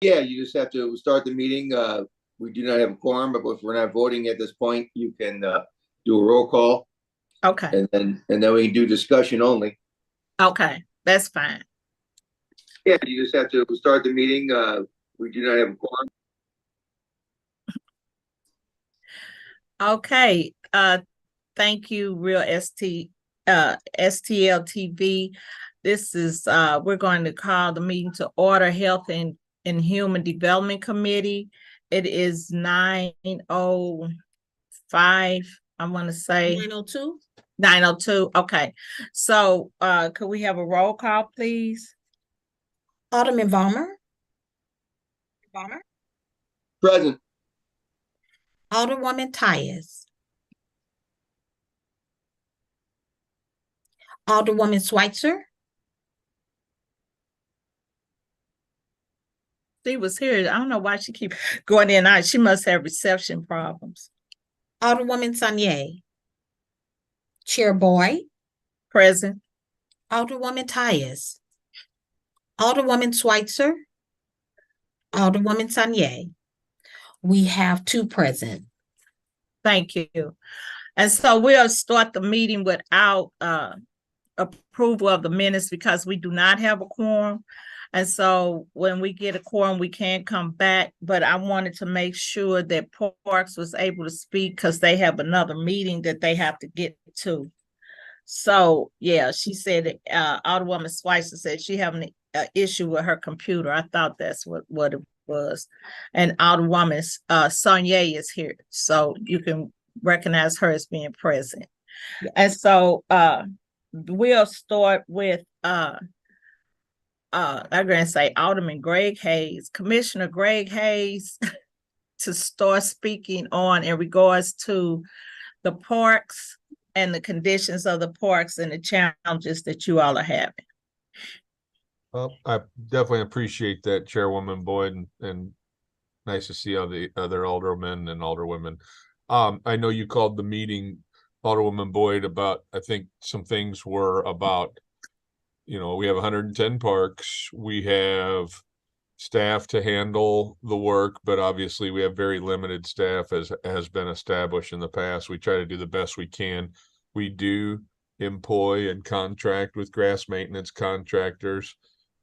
Yeah, you just have to start the meeting. We do not have a quorum, but if we're not voting at this point, you can do a roll call Okay, and then we can do discussion only. okay, that's fine. Yeah, you just have to start the meeting. We do not have a quorum. Okay, thank you, Real STL TV. This is we're going to call the meeting to order, Health and Human Development Committee. It is 9:05, I want to say. 9:02. 9:02. Okay. So could we have a roll call, please? Alderman Vollmer. Present. Alderwoman Tyus. Alderwoman Schweitzer. She was here. I don't know why she keep going in and out. She must have reception problems. Alderwoman Sanier. Chair Boyd. Present. Alderwoman Tyus. Alderwoman Schweitzer. Alderwoman Sanier. We have 2 present. Thank you. And so we'll start the meeting without approval of the minutes because we do not have a quorum. And so when we get a quorum, we can't come back. But I wanted to make sure that Parks was able to speak because they have another meeting that they have to get to. So yeah, she said Alderwoman Schweitzer said she having an issue with her computer. I thought that's what it was. And Alderwoman Sonia is here, so you can recognize her as being present. And so we'll start with I'm going to say Alderman Greg Hayes, Commissioner Greg Hayes, to start speaking on in regards to the parks and the conditions of the parks and the challenges that you all are having. Well, I definitely appreciate that, Chairwoman Boyd, and nice to see all the other aldermen and alderwomen. I know you called the meeting, Alderwoman Boyd, about, I think some things were about, we have 110 parks. We have staff to handle the work, but obviously we have very limited staff, as has been established in the past. We try to do the best we can. We do employ and contract with grass maintenance contractors.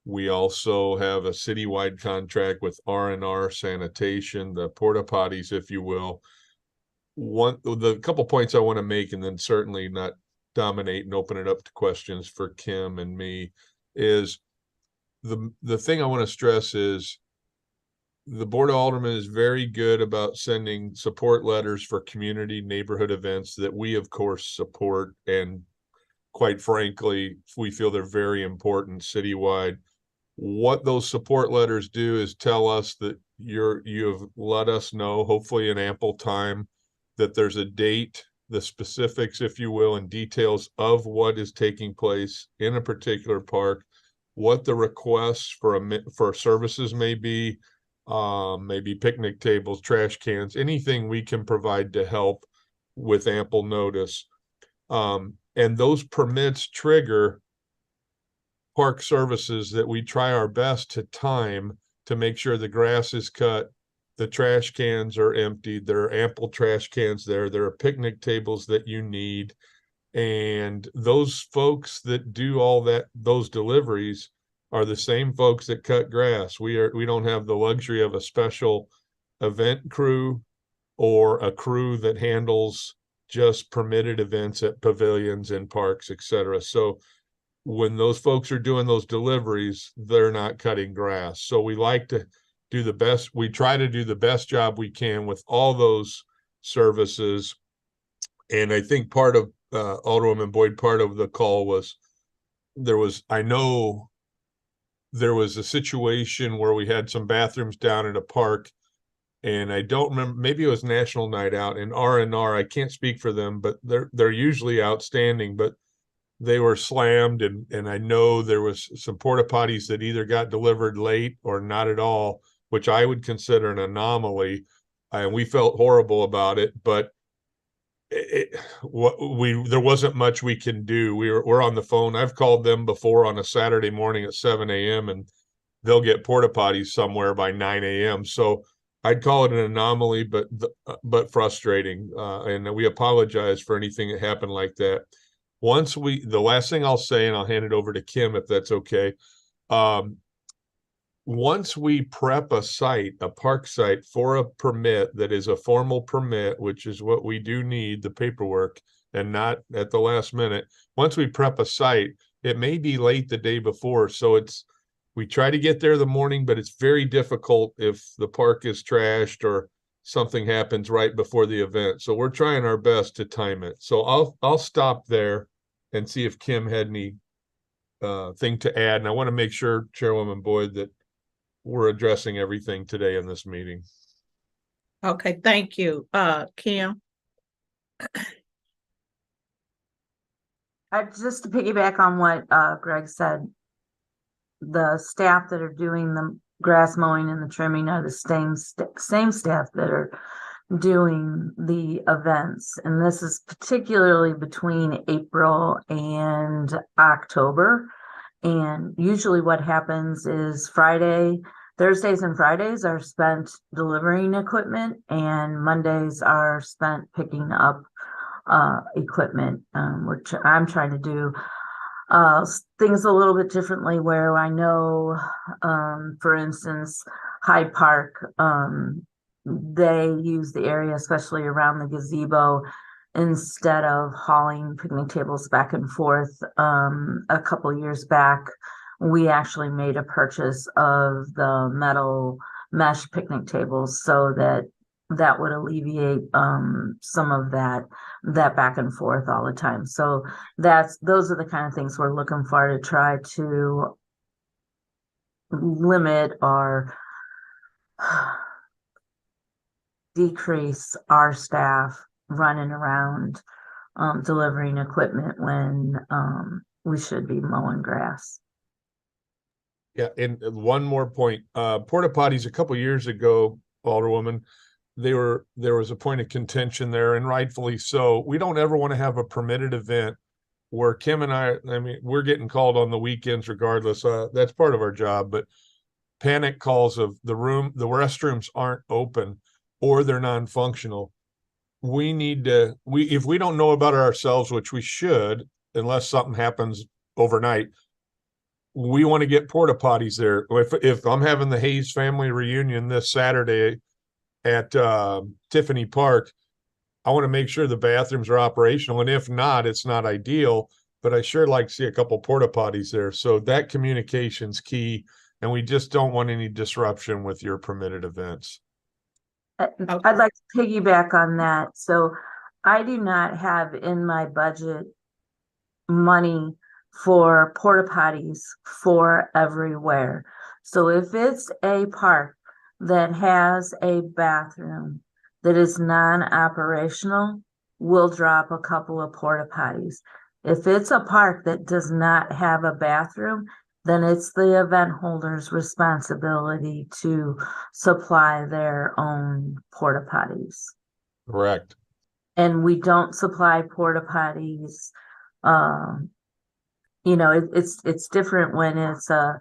We also have a citywide contract with R&R Sanitation, the porta potties, if you will. The couple points I want to make, and then certainly not dominate and open it up to questions for Kim and me, is the thing I want to stress is the Board of Aldermen is very good about sending support letters for community neighborhood events that we, of course, support. And quite frankly, we feel they're very important citywide. What those support letters do is tell us that you have let us know, hopefully in ample time, that there's a date, the specifics, if you will, and details of what is taking place in a particular park, what the requests for services may be, maybe picnic tables, trash cans, anything we can provide to help with ample notice. And those permits trigger park services that we try our best to time to make sure the grass is cut, the trash cans are emptied, there are ample trash cans there are picnic tables that you need. And those folks that do all those deliveries are the same folks that cut grass. We don't have the luxury of a special event crew or a crew that handles just permitted events at pavilions and parks, etc. So when those folks are doing those deliveries, they're not cutting grass. So we like to do the best. We try to do the best job we can with all those services. And I think part of Alderwoman Boyd, part of the call was I know there was a situation where we had some bathrooms down at a park, and I don't remember, maybe it was National Night Out, and R&R, I can't speak for them, but they're usually outstanding, but they were slammed, and I know there was some porta potties that either got delivered late or not at all, which I would consider an anomaly, and we felt horrible about it. But there wasn't much we can do. We're on the phone. I've called them before on a Saturday morning at 7 a.m. and they'll get porta potties somewhere by 9 a.m. So I'd call it an anomaly, but frustrating. And we apologize for anything that happened like that. The last thing I'll say, and I'll hand it over to Kim if that's okay. Once we prep a park site for a permit that is a formal permit, which is what we do need, the paperwork, and not at the last minute. Once we prep a site, it may be late the day before. So we try to get there the morning, but it's very difficult if the park is trashed or something happens right before the event. So we're trying our best to time it. So I'll stop there and see if Kim had any thing to add. And I want to make sure, Chairwoman Boyd, that we're addressing everything today in this meeting. Okay, thank you. Kim? Just to piggyback on what Greg said, the staff that are doing the grass mowing and the trimming are the same staff that are doing the events. And this is particularly between April and October. And usually what happens is Thursdays and Fridays are spent delivering equipment, and Mondays are spent picking up equipment, which I'm trying to do things a little bit differently, where I know, for instance, Hyde Park, they use the area, especially around the gazebo, instead of hauling picnic tables back and forth. A couple of years back, we actually made a purchase of the metal mesh picnic tables so that would alleviate some of that back and forth all the time. So those are the kind of things we're looking for to try to limit or decrease our staff running around delivering equipment when we should be mowing grass. Yeah, and one more point. Porta potties a couple years ago, Alderwoman, there was a point of contention there, and rightfully so. We don't ever want to have a permitted event where Kim and I mean, we're getting called on the weekends regardless. That's part of our job, but panic calls of the restrooms aren't open or they're non-functional. If we don't know about it ourselves, which we should, unless something happens overnight, we want to get porta potties there. If I'm having the Hayes family reunion this Saturday at Tiffany Park, I want to make sure the bathrooms are operational. And if not, it's not ideal, but I sure like to see a couple porta potties there. So that communication's key, and we just don't want any disruption with your permitted events. I'd like to piggyback on that. So I do not have in my budget money for porta potties for everywhere. So if it's a park that has a bathroom that is non-operational, we'll drop a couple of porta potties. If it's a park that does not have a bathroom, then it's the event holder's responsibility to supply their own porta potties. Correct. And we don't supply porta potties. It's different when it's a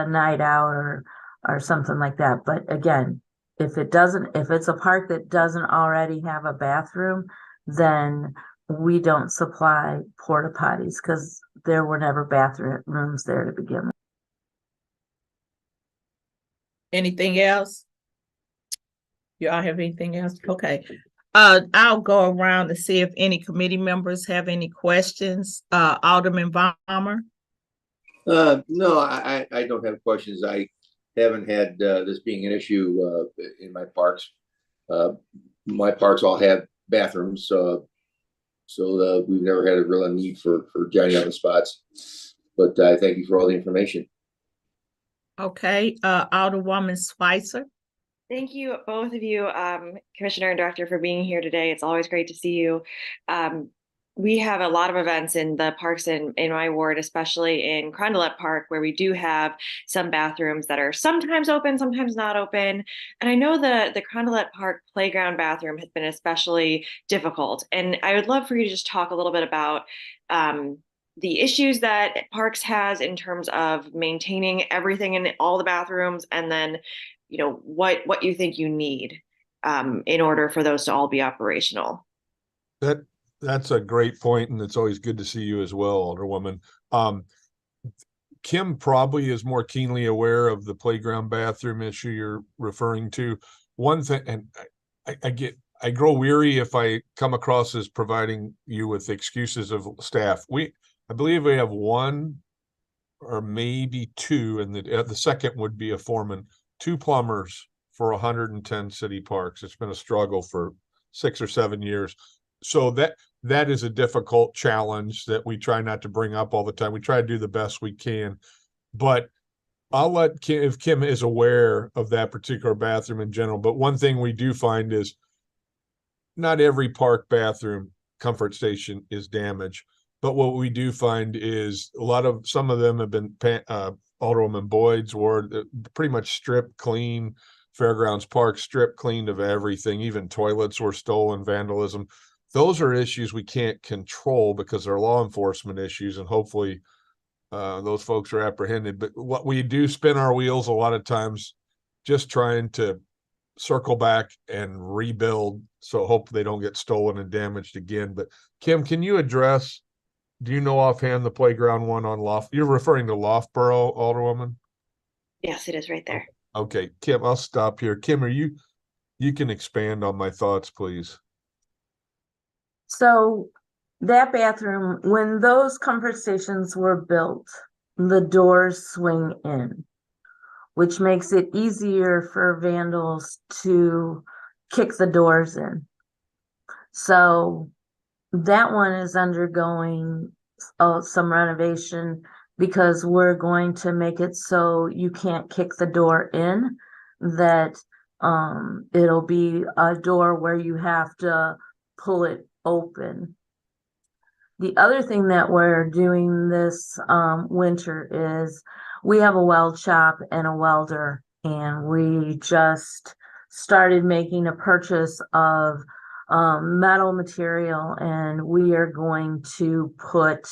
night out or something like that. But again, if it's a park that doesn't already have a bathroom, then we don't supply porta potties because there were never bathrooms there to begin with. Anything else? Y'all have anything else? Okay. I'll go around to see if any committee members have any questions. Alderman Balmer. No, I don't have questions. I haven't had this being an issue in my parks. My parks all have bathrooms, so we've never had a real need for joining other spots. But I thank you for all the information. Okay, Alderwoman Schweitzer. Thank you, both of you, Commissioner and Director, for being here today. It's always great to see you. We have a lot of events in the parks in my ward, especially in Carondelet Park, where we do have some bathrooms that are sometimes open, sometimes not open. And I know the Carondelet Park playground bathroom has been especially difficult. And I would love for you to just talk a little bit about the issues that Parks has in terms of maintaining everything in all the bathrooms, and then, what you think you need in order for those to all be operational. That's a great point, and it's always good to see you as well, Alderwoman. Kim probably is more keenly aware of the playground bathroom issue you're referring to. One thing, and I grow weary if I come across as providing you with excuses of staff. I believe we have one or maybe two, and the second would be a foreman, 2 plumbers for 110 city parks. It's been a struggle for 6 or 7 years. So that is a difficult challenge that we try not to bring up all the time. We try to do the best we can, but I'll let Kim, if Kim is aware of that particular bathroom in general. But one thing we do find is not every park bathroom comfort station is damaged. But what we do find is some of them have been Alderwoman Boyd's ward, pretty much stripped clean. Fairgrounds Park stripped cleaned of everything. Even toilets were stolen, vandalism. Those are issues we can't control because they're law enforcement issues, and hopefully those folks are apprehended. But what we do spin our wheels a lot of times just trying to circle back and rebuild, so hope they don't get stolen and damaged again. But Kim, can you address, do you know offhand the playground one on Loft? You're referring to Loughborough, Alderwoman? Yes, it is right there. Okay, Kim, I'll stop here. Kim, you can expand on my thoughts, please. So that bathroom, when those comfort stations were built, the doors swing in, which makes it easier for vandals to kick the doors in. So that one is undergoing some renovation because we're going to make it so you can't kick the door in, that it'll be a door where you have to pull it open. The other thing that we're doing this winter is we have a weld shop and a welder, and we just started making a purchase of metal material, and we are going to put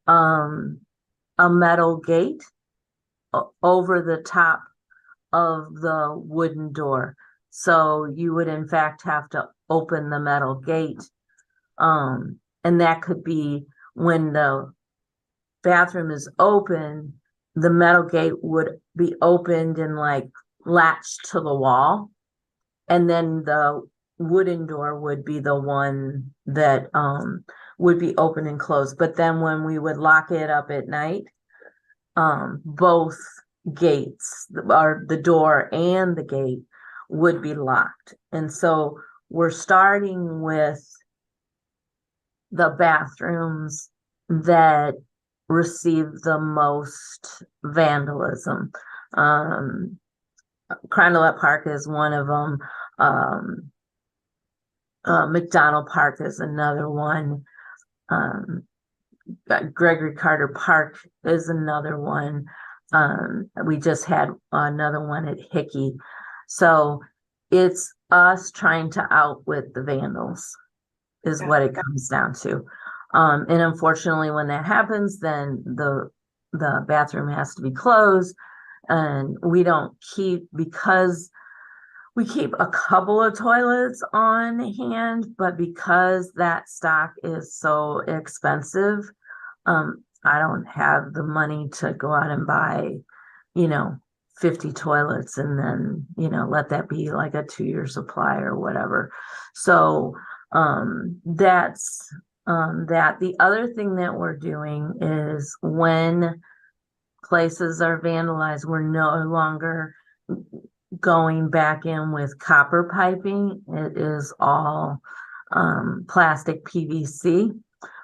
a metal gate over the top of the wooden door. So you would in fact have to open the metal gate. And that could be when the bathroom is open, the metal gate would be opened and like latched to the wall. And then the wooden door would be the one that would be open and closed. But then when we would lock it up at night, both gates, or the door and the gate, would be locked. And so we're starting with the bathrooms that receive the most vandalism. Crandallette Park is one of them. McDonald Park is another one. Gregory Carter Park is another one. We just had another one at Hickey. So it's us trying to outwit the vandals is what it comes down to. And unfortunately, when that happens, then the bathroom has to be closed, and we don't keep, because we keep a couple of toilets on hand, but because that stock is so expensive, I don't have the money to go out and buy, 50 toilets and then, let that be like a 2-year supply or whatever. So that's that. The other thing that we're doing is when places are vandalized, we're no longer going back in with copper piping. It is all plastic PVC.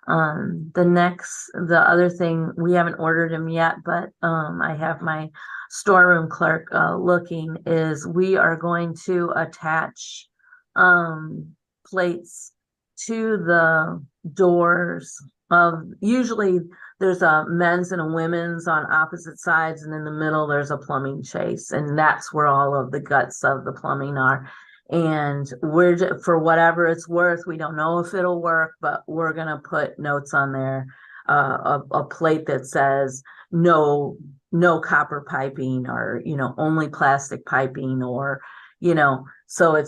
The other thing, we haven't ordered them yet, but I have my storeroom clerk looking, is we are going to attach plates to the doors of, usually there's a men's and a women's on opposite sides, and in the middle there's a plumbing chase, and that's where all of the guts of the plumbing are. And we're, for whatever it's worth, we don't know if it'll work, but we're gonna put notes on there a plate that says no copper piping, or only plastic piping, or so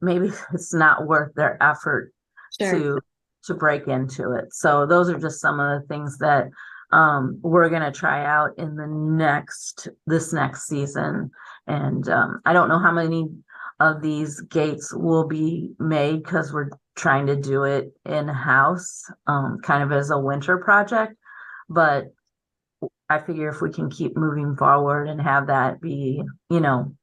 maybe it's not worth their effort Sure. to break into it. So those are just some of the things that we're going to try out in this next season. And I don't know how many of these gates will be made, because we're trying to do it in-house, kind of as a winter project. But I figure if we can keep moving forward and have that be,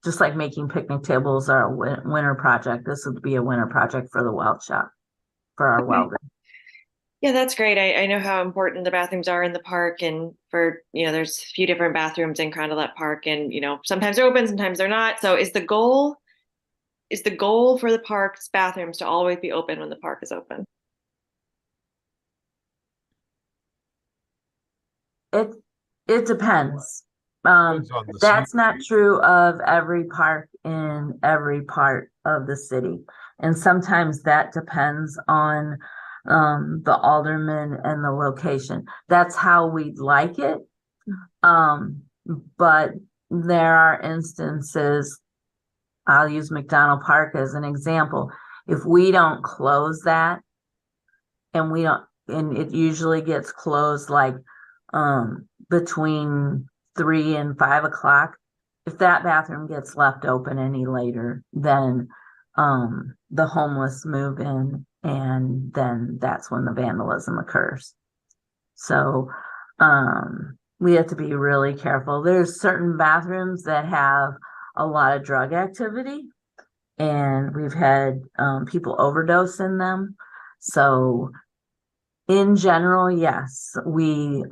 just like making picnic tables are a winter project, this would be a winter project for the weld shop, for our Okay. welding. Yeah, that's great. I know how important the bathrooms are in the park, and there's a few different bathrooms in Carondelet Park, and sometimes they're open, sometimes they're not. So is the goal for the park's bathrooms to always be open when the park is open? It depends. Depends on the That's season. not true of every park in every part of the city. And sometimes that depends on the alderman and the location. That's how we'd like it. But there are instances, I'll use McDonald Park as an example. If we don't close that, and it usually gets closed like between 3 and 5 o'clock. If that bathroom gets left open any later, then the homeless move in, and then that's when the vandalism occurs. So we have to be really careful. There's certain bathrooms that have a lot of drug activity, and we've had people overdose in them. So in general, yes, we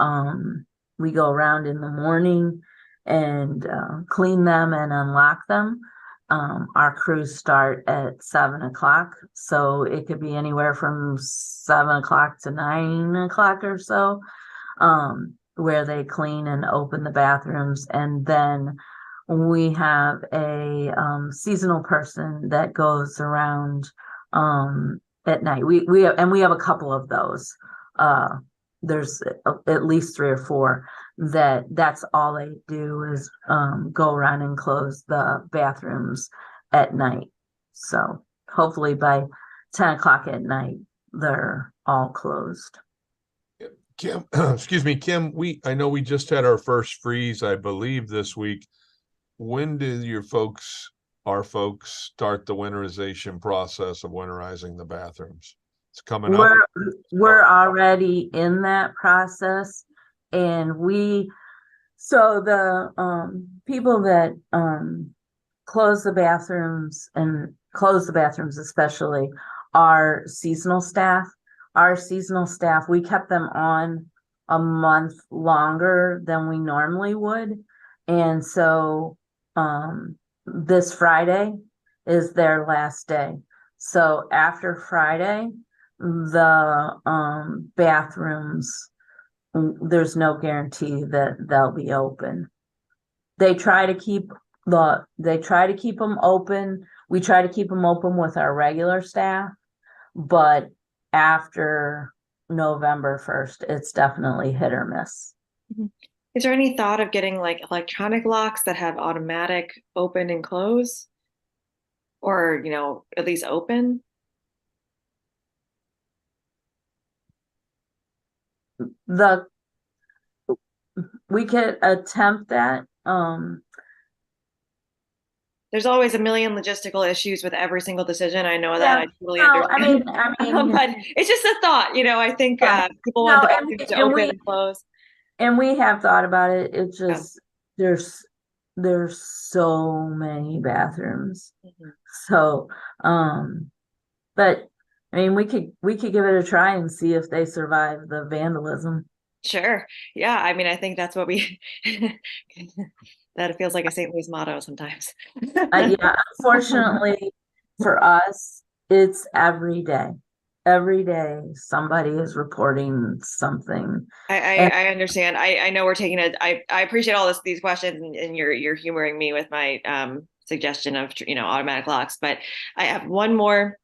go around in the morning and clean them and unlock them. Our crews start at 7 o'clock, so it could be anywhere from 7 o'clock to 9 o'clock or so, where they clean and open the bathrooms. And then we have a seasonal person that goes around at night. We have a couple of those. There's at least 3 or 4 that's all they do is go around and close the bathrooms at night. So hopefully by 10 o'clock at night, they're all closed. Kim, excuse me, Kim, I know we just had our first freeze, I believe, this week. When do our folks start the winterization process of winterizing the bathrooms? It's coming up. We're already in that process, and so the people that close the bathrooms especially are seasonal staff. Our seasonal staff, we kept them on a month longer than we normally would. And so this Friday is their last day. So after Friday, the bathrooms, there's no guarantee that they'll be open. They try to keep them open. We try to keep them open with our regular staff, but after November 1st, it's definitely hit or miss. Is there any thought of getting like electronic locks that have automatic open and close, or at least open? We could attempt that. There's always a million logistical issues with every single decision. I know that. I totally understand. I mean, but it's just a thought, I think people want the bathrooms to open and close. And we have thought about it. It's just there's so many bathrooms. Mm-hmm. So but I mean, we could give it a try and see if they survive the vandalism. Sure. Yeah. I mean, I think that's what we that feels like a St. Louis motto sometimes. Yeah, unfortunately for us, it's every day. Every day somebody is reporting something. I understand. I know we're taking I appreciate all these questions, and you're humoring me with my suggestion of automatic locks, but I have one more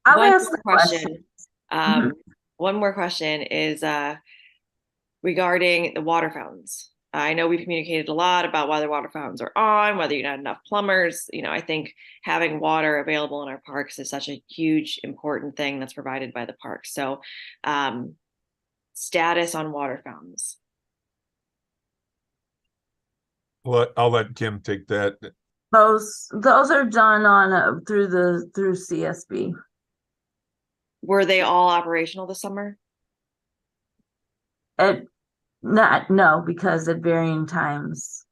question. Mm-hmm. One more question is regarding the water fountains. I know we've communicated a lot about whether water fountains are on, whether you have enough plumbers. I think having water available in our parks is such a huge, important thing that's provided by the parks. So, status on water fountains. Well, I'll let Kim take that. Those are done on through CSB. Were they all operational this summer? No, because at varying times,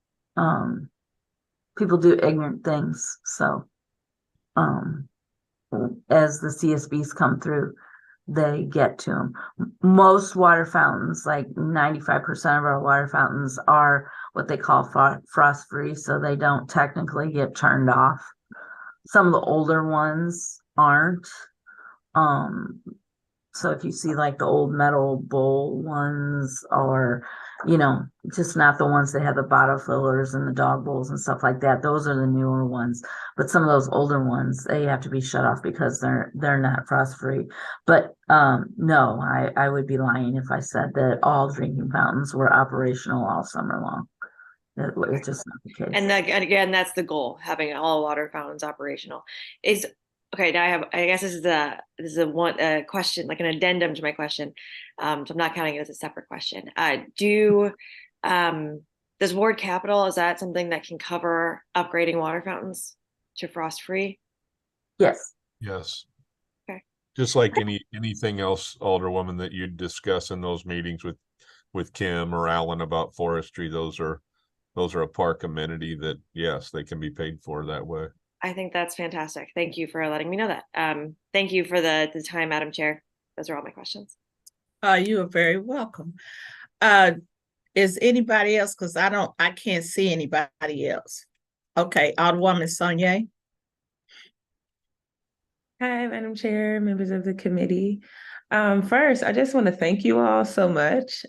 people do ignorant things. So, as the CSBs come through, they get to them. Most water fountains, like 95% of our water fountains, are what they call frost free, so they don't technically get turned off. Some of the older ones aren't. So if you see like the old metal bowl ones, or just not the ones that have the bottle fillers and the dog bowls and stuff like that, those are the newer ones. But some of those older ones, they have to be shut off because they're not frost free. But no, I would be lying if I said that all drinking fountains were operational all summer long. It's just not the case. And again, that's the goal, having all water fountains operational. Okay, now I guess this is a question, like an addendum to my question. So I'm not counting it as a separate question. Does Ward Capital, is that something that can cover upgrading water fountains to frost free? Yes. Yes. Okay. Just like anything else, Alderwoman, that you'd discuss in those meetings with Kim or Alan about forestry, those are a park amenity that, yes, they can be paid for that way. I think that's fantastic. Thank you for letting me know that. Thank you for the time, Madam Chair. Those are all my questions. You are very welcome. Is anybody else? Because I can't see anybody else. Okay, Alderwoman Sonnier. Hi, Madam Chair, members of the committee. First, I just want to thank you all so much.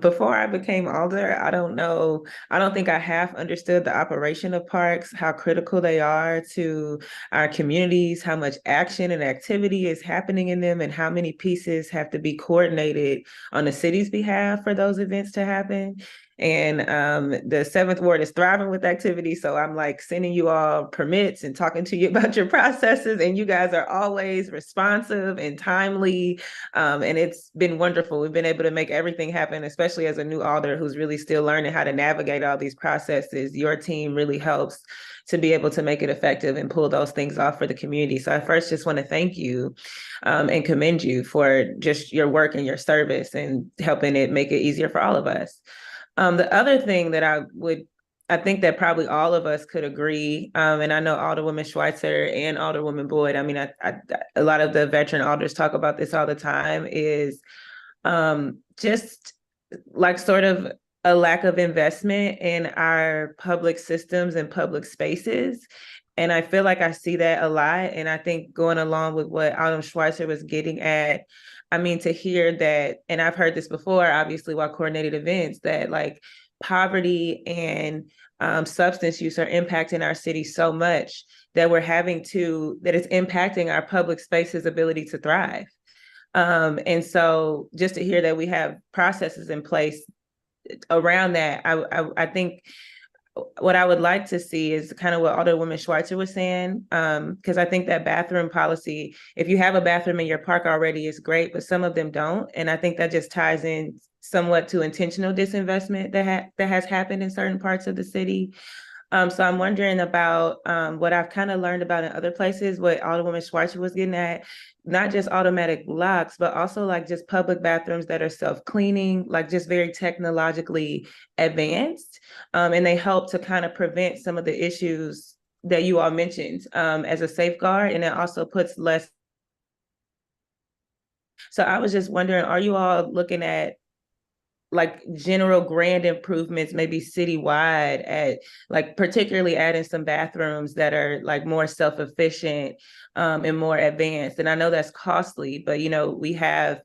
Before I became alder, I don't think I half understood the operation of parks, how critical they are to our communities, how much action and activity is happening in them, and how many pieces have to be coordinated on the city's behalf for those events to happen. And the 7th Ward is thriving with activity. So I'm like sending you all permits and talking to you about your processes. And you guys are always responsive and timely. And it's been wonderful. We've been able to make everything happen, especially as a new alder who's really still learning how to navigate all these processes. Your team really helps to be able to make it effective and pull those things off for the community. So I first just want to thank you and commend you for just your work and your service and helping it make it easier for all of us. The other thing that I think that probably all of us could agree, and I know Alderwoman Schweitzer and Alderwoman Boyd, I mean, a lot of the veteran alders talk about this all the time, is just like sort of a lack of investment in our public systems and public spaces. And I feel like I see that a lot. And I think going along with what Alderman Schweitzer was getting at, I mean, to hear that, and I've heard this before, obviously, while coordinated events, that like poverty and substance use are impacting our city so much that that it's impacting our public space's ability to thrive. And so just to hear that we have processes in place around that, I think what I would like to see is kind of what Alderwoman Schweitzer was saying, because I think that bathroom policy, if you have a bathroom in your park already, is great, but some of them don't. And I think that just ties in somewhat to intentional disinvestment that has happened in certain parts of the city. So I'm wondering about what I've kind of learned about in other places, what Alderwoman Schweitzer was getting at, not just automatic locks, but also like just public bathrooms that are self-cleaning, like just very technologically advanced. And they help to kind of prevent some of the issues that you all mentioned as a safeguard. And it also puts less. So I was just wondering, are you all looking at like general grand improvements, maybe citywide, at like particularly adding some bathrooms that are like more self-efficient and more advanced? And I know that's costly, but we have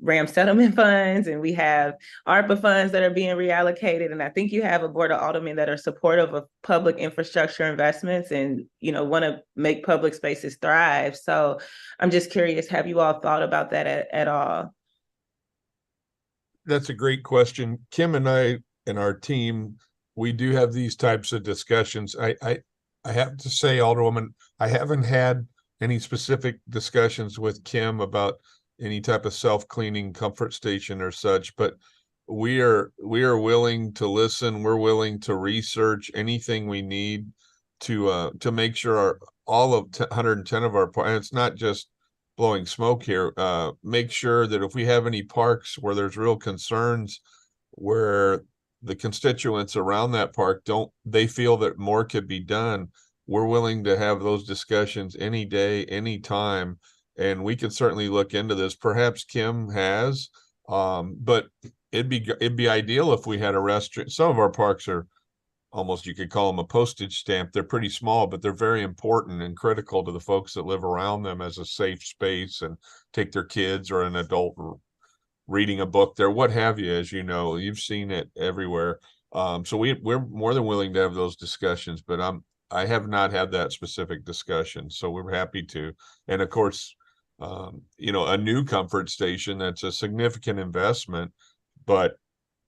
RAM settlement funds and we have ARPA funds that are being reallocated. And I think you have a board of aldermen that are supportive of public infrastructure investments and, want to make public spaces thrive. So I'm just curious, have you all thought about that at all? That's a great question. Kim and I and our team, we do have these types of discussions. I have to say, Alderwoman, I haven't had any specific discussions with Kim about any type of self-cleaning comfort station or such, but we are willing to listen. We're willing to research anything we need to make sure all of 110 of our, and it's not just blowing smoke here, make sure that if we have any parks where there's real concerns, where the constituents around that park they feel that more could be done, we're willing to have those discussions any day, any time, and we could certainly look into this. Perhaps Kim has, but it'd be ideal if we had a restaurant. Some of our parks are almost, you could call them a postage stamp. They're pretty small, but they're very important and critical to the folks that live around them as a safe space and take their kids or an adult reading a book there, what have you. As you know, you've seen it everywhere. So we're more than willing to have those discussions, but I have not had that specific discussion, so we're happy to. And of course, a new comfort station, that's a significant investment, but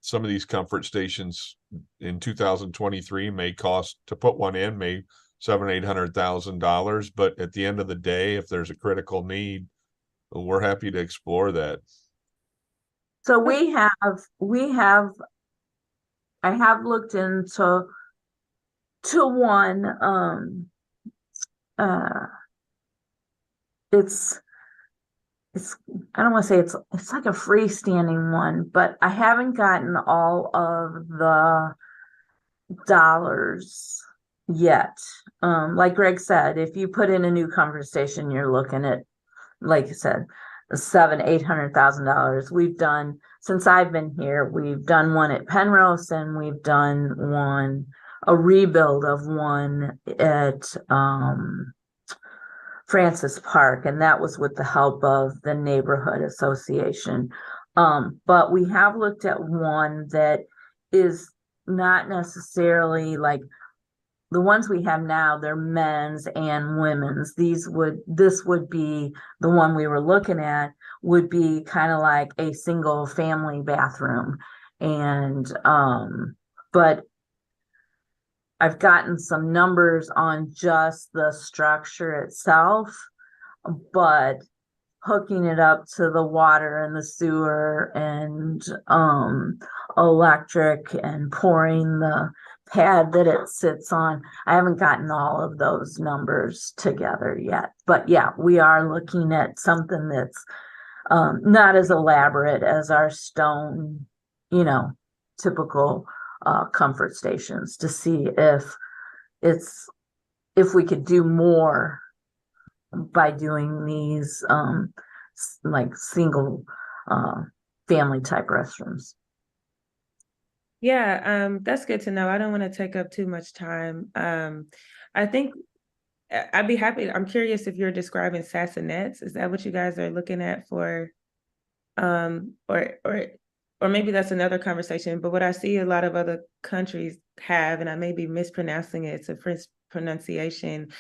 some of these comfort stations in 2023 may cost, to put one in, may $700,000-800,000. But at the end of the day, if there's a critical need, we're happy to explore that. So I have looked into one, it's I don't want to say it's like a freestanding one, but I haven't gotten all of the dollars yet. Like Greg said, if you put in a new conversation, you're looking at, like you said, $700,000-800,000. We've done, since I've been here, we've done one at Penrose, and we've done a rebuild of one at Francis Park, and that was with the help of the neighborhood association. But we have looked at one that is not necessarily like the ones we have now. They're men's and women's. This would be the one we were looking at, would be kind of like a single family bathroom. And but I've gotten some numbers on just the structure itself, but hooking it up to the water and the sewer and electric and pouring the pad that it sits on, I haven't gotten all of those numbers together yet. But yeah, we are looking at something that's not as elaborate as our stone, typical comfort stations, to see if we could do more by doing these like single family type restrooms. Yeah, that's good to know. I don't want to take up too much time. I think I'd be happy. I'm curious if you're describing Sassonettes. Is that what you guys are looking at for? Or maybe that's another conversation. But what I see a lot of other countries have, and I may be mispronouncing it, it's a French pronunciation.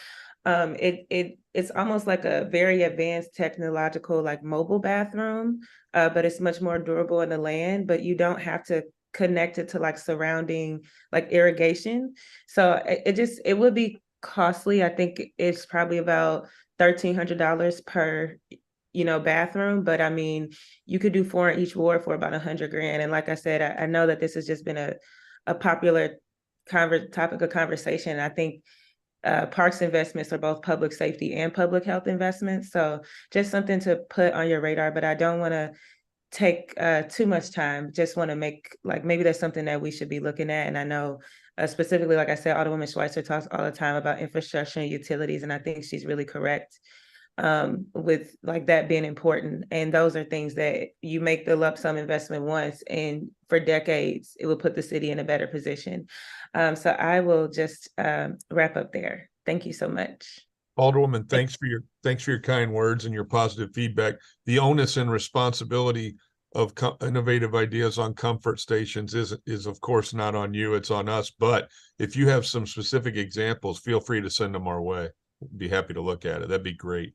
It's almost like a very advanced technological, like mobile bathroom, but it's much more durable in the land. But you don't have to connect it to like surrounding like irrigation. So it would be costly. I think it's probably about $1,300 per bathroom, but I mean, you could do 4 in each ward for about $100,000. And like I said, I know that this has just been a popular topic of conversation. I think parks investments are both public safety and public health investments. So just something to put on your radar, but I don't want to take too much time. Just want to make, like, maybe that's something that we should be looking at. And I know specifically, like I said, Alderwoman Schweitzer talks all the time about infrastructure and utilities, and I think she's really correct with like that being important. And those are things that you make the lump sum investment once, and for decades, it will put the city in a better position. So I will just wrap up there. Thank you so much. Alderwoman, thanks for your kind words and your positive feedback. The onus and responsibility of innovative ideas on comfort stations is of course not on you, it's on us. But if you have some specific examples, feel free to send them our way. We'd be happy to look at it. That'd be great.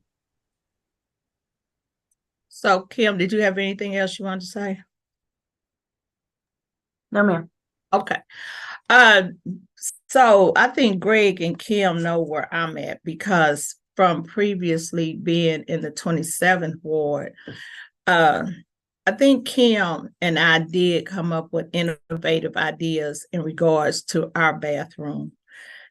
So Kim, did you have anything else you wanted to say? No, ma'am. Okay. Uh, so I think Greg and Kim know where I'm at because from previously being in the 27th ward, I think Kim and I did come up with innovative ideas in regards to our bathroom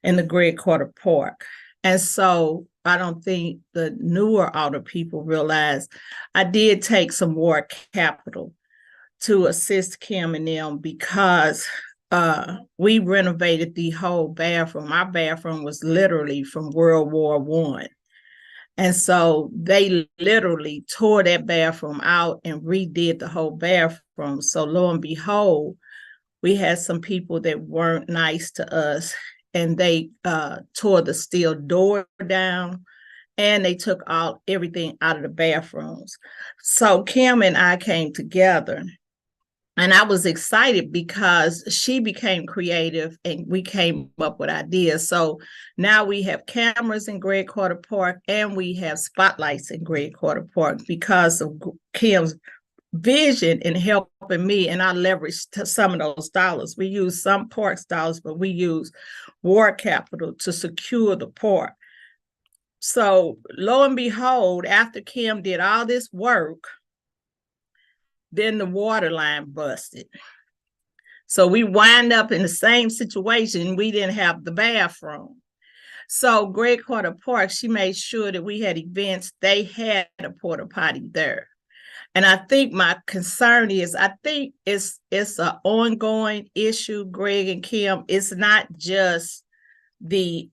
in the Greg Quarter Park. And so I don't think the newer older people realize I did take some more capital to assist Kim and them because we renovated the whole bathroom. Our bathroom was literally from World War I. And so they literally tore that bathroom out and redid the whole bathroom. So lo and behold, we had some people that weren't nice to us, and they tore the steel door down, and they took everything out of the bathrooms. So Kim and I came together, and I was excited because she became creative and we came up with ideas. So now we have cameras in Greg Quarter Park and we have spotlights in Greg Quarter Park because of Kim's vision in helping me, and I leveraged some of those dollars. We use some parks dollars, but we use ward capital to secure the park. So lo and behold, after Kim did all this work, then the water line busted. So we wind up in the same situation. We didn't have the bathroom. So Greg Quarter Park, she made sure that we had events. They had a porta potty there. And I think my concern is, I think it's an ongoing issue, Greg and Kim. It's not just the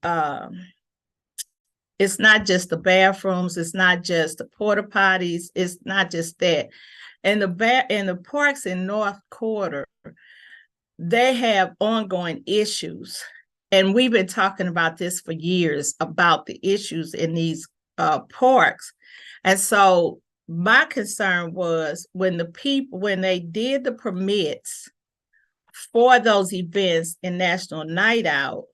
bathrooms, it's not just the porta potties, it's not just that. And the parks in North Quarter, they have ongoing issues. And we've been talking about this for years, about the issues in these parks. And so my concern was when they did the permits for those events in National Night Out,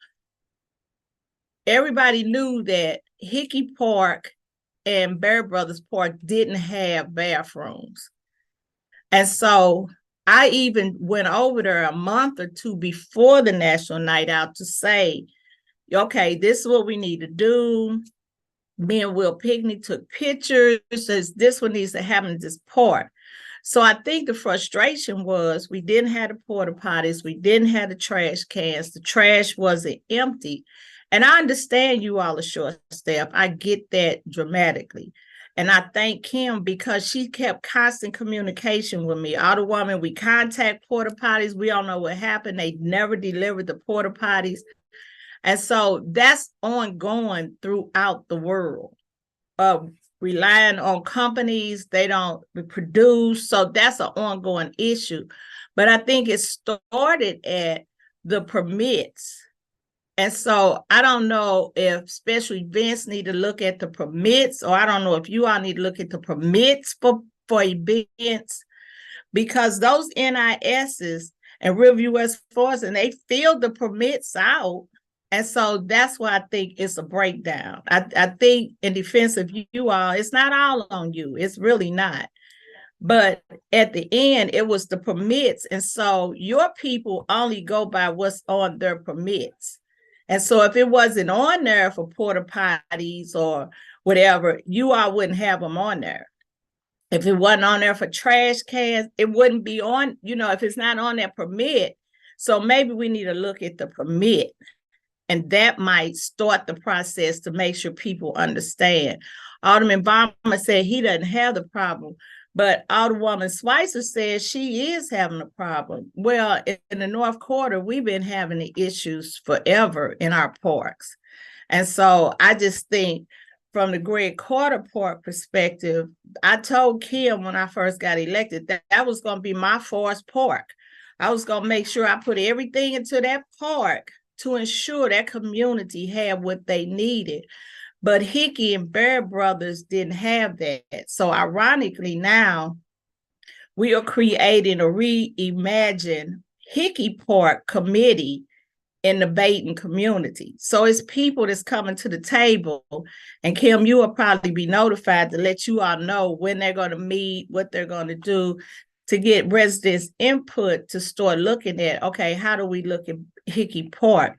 everybody knew that Hickey Park and Bear Brothers Park didn't have bathrooms. And so I even went over there a month or two before the National Night Out to say, okay, this is what we need to do. Me and Will Pickney took pictures. Says this one needs to happen in this park. So I think the frustration was we didn't have the porta potties, we didn't have the trash cans, the trash wasn't empty. And I understand you all are short staffed. I get that dramatically. And I thank Kim because she kept constant communication with me. Alderwoman, we contact porta potties. We don't know what happened. They never delivered the porta potties. And so that's ongoing throughout the world. Relying on companies, they don't produce. So that's an ongoing issue. But I think it started at the permits. And so I don't know if special events need to look at the permits, or I don't know if you all need to look at the permits for events, because those NISs and Riverview West Forest, and they filled the permits out. And so that's why I think it's a breakdown. I think in defense of you all, it's not all on you. It's really not. But at the end, it was the permits. And so your people only go by what's on their permits. And so if it wasn't on there for porta potties or whatever, you all wouldn't have them on there. If it wasn't on there for trash cans, it wouldn't be on, if it's not on that permit. So maybe we need to look at the permit, and that might start the process to make sure people understand. Alderman Balmer said he doesn't have the problem, but Alderwoman Schweitzer says she is having a problem. Well, in the North Quarter, we've been having the issues forever in our parks. And so I just think from the Greg Quarter Park perspective, I told Kim when I first got elected that was going to be my forest park. I was going to make sure I put everything into that park to ensure that community had what they needed. But Hickey and Bear Brothers didn't have that. So ironically now, we are creating a reimagine Hickey Park committee in the Baton community. So it's people that's coming to the table. And Kim, you will probably be notified to let you all know when they're going to meet, what they're going to do, to get residents' input to start looking at, okay, how do we look at Hickey Park?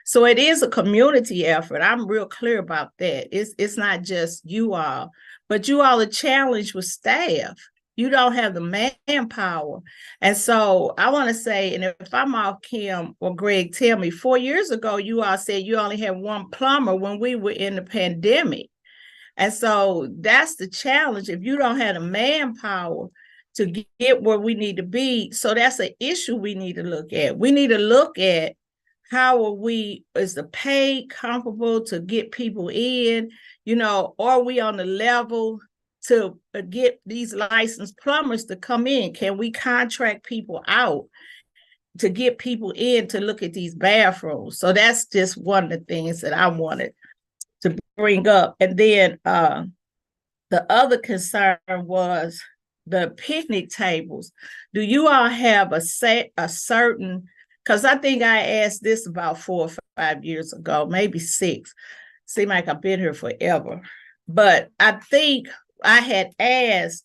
So it is a community effort. I'm real clear about that. It's not just you all, but you all are challenged with staff. You don't have the manpower. And so I want to say, and if I'm off, Kim or Greg, tell me, 4 years ago, you all said you only had one plumber when we were in the pandemic. And so that's the challenge. If you don't have the manpower to get where we need to be, so that's an issue we need to look at. We need to look at is the pay comparable to get people in, are we on the level to get these licensed plumbers to come in? Can we contract people out to get people in to look at these bathrooms? So that's just one of the things that I wanted to bring up. And then the other concern was the picnic tables. Do you all have a certain, because I think I asked this about 4 or 5 years ago, maybe 6. Seems like I've been here forever. But I think I had asked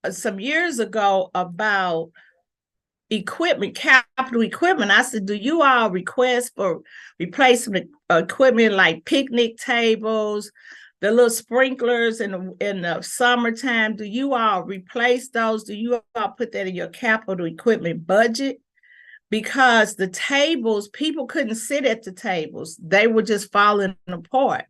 some years ago about equipment, capital equipment. I said, do you all request for replacement equipment like picnic tables, the little sprinklers in the summertime? Do you all replace those? Do you all put that in your capital equipment budget? Because the tables, people couldn't sit at the tables. They were just falling apart.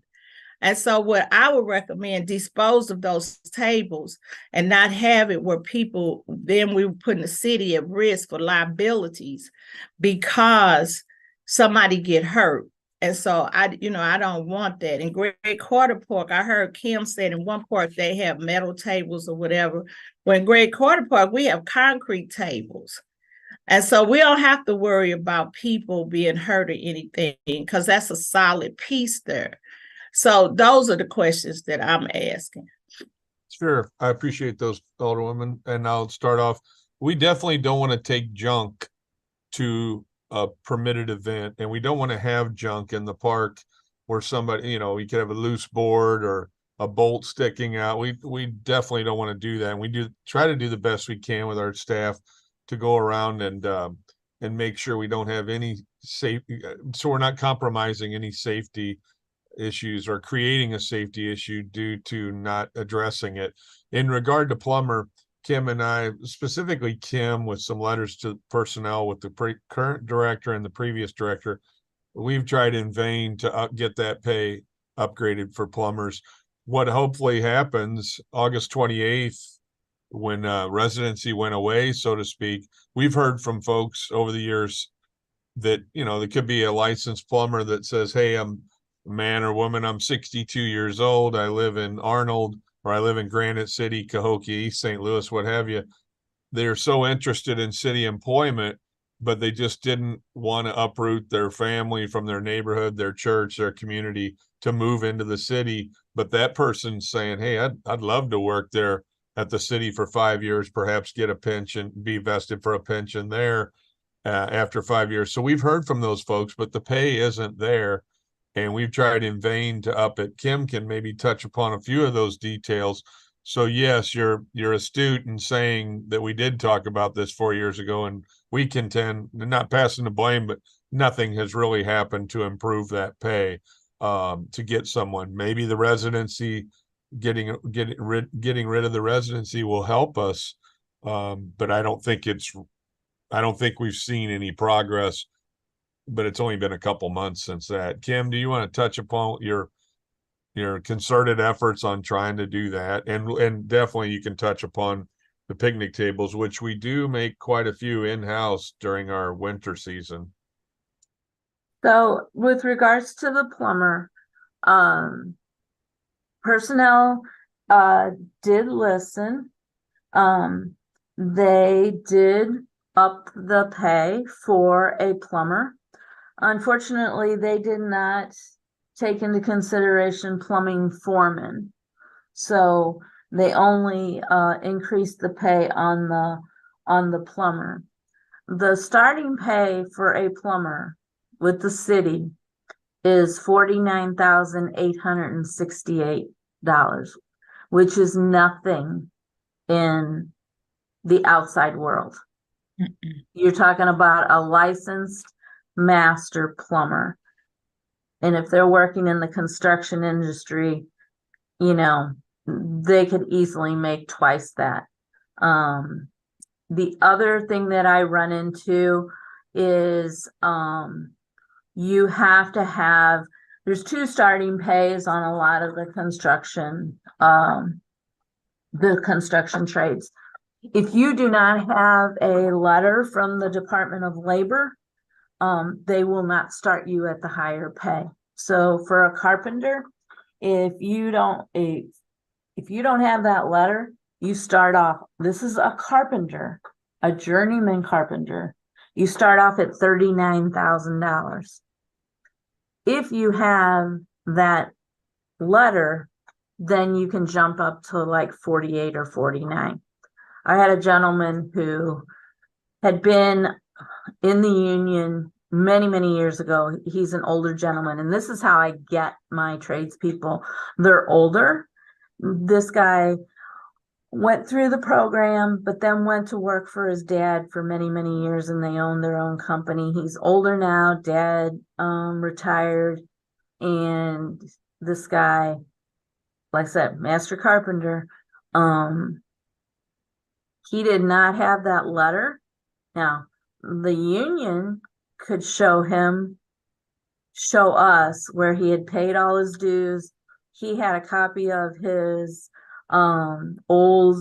And so what I would recommend, dispose of those tables and not have it where people, then we were putting the city at risk for liabilities because somebody get hurt. And so I don't want that. In Great Carter Park, I heard Kim said in one park they have metal tables or whatever. When Great Carter Park, we have concrete tables. And so we don't have to worry about people being hurt or anything because that's a solid piece there. So those are the questions that I'm asking. Sure. I appreciate those, Alderwoman. And I'll start off. We definitely don't want to take junk to a permitted event, and we don't want to have junk in the park where somebody, we could have a loose board or a bolt sticking out. We definitely don't want to do that. And we do try to do the best we can with our staff to go around and make sure we don't have any safety, so we're not compromising any safety issues or creating a safety issue due to not addressing it. In regard to plumber, Kim and I, specifically Kim, with some letters to personnel with the current director and the previous director, we've tried in vain to get that pay upgraded for plumbers. What hopefully happens August 28th, when residency went away, so to speak, we've heard from folks over the years that, there could be a licensed plumber that says, hey, I'm a man or woman, I'm 62 years old, I live in Arnold, or I live in Granite City, Cahokia, East St. Louis, what have you. They're so interested in city employment, but they just didn't want to uproot their family from their neighborhood, their church, their community to move into the city. But that person's saying, hey, I'd love to work there at the city for 5 years, perhaps get a pension, be vested for a pension there after 5 years. So we've heard from those folks, but the pay isn't there. And we've tried in vain to up it. Kim can maybe touch upon a few of those details. So yes, you're astute in saying that we did talk about this 4 years ago, and we contend, not passing the blame, but nothing has really happened to improve that pay to get someone. Maybe the residency, getting rid of the residency will help us, but I don't think we've seen any progress. But it's only been a couple months since that. Kim, do you want to touch upon your concerted efforts on trying to do that? And definitely you can touch upon the picnic tables, which we do make quite a few in-house during our winter season. So with regards to the plumber, personnel did listen. They did up the pay for a plumber. Unfortunately, they did not take into consideration plumbing foreman. So they only increased the pay on the plumber. The starting pay for a plumber with the city is $49,868, which is nothing in the outside world. Mm-mm. You're talking about a licensed master plumber. And if they're working in the construction industry, you know, they could easily make twice that. The other thing that I run into is you have to have, there's 2 starting pays on a lot of the construction trades. If you do not have a letter from the Department of Labor, they will not start you at the higher pay. So for a carpenter, if you don't have that letter, you start off, this is a carpenter, a journeyman carpenter. You start off at $39,000. If you have that letter, then you can jump up to like 48 or 49. I had a gentleman who had been in the union many, many years ago. He's an older gentleman, and this is how I get my tradespeople. They're older. This guy went through the program, but then went to work for his dad for many, many years, and they own their own company. He's older now, dad retired, and this guy, like I said, master carpenter, he did not have that letter. Now, the union could show us where he had paid all his dues. He had a copy of his old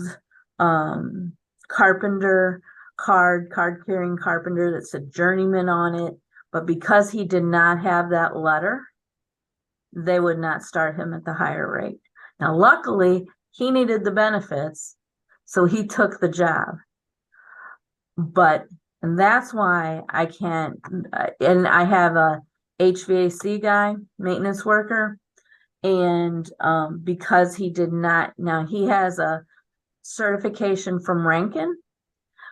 carpenter card carrying carpenter that said journeyman on it. But because he did not have that letter, they would not start him at the higher rate. Now, luckily, he needed the benefits, so he took the job. And that's why I can't, and I have a HVAC guy, maintenance worker, and because he did not, now he has a certification from Rankin,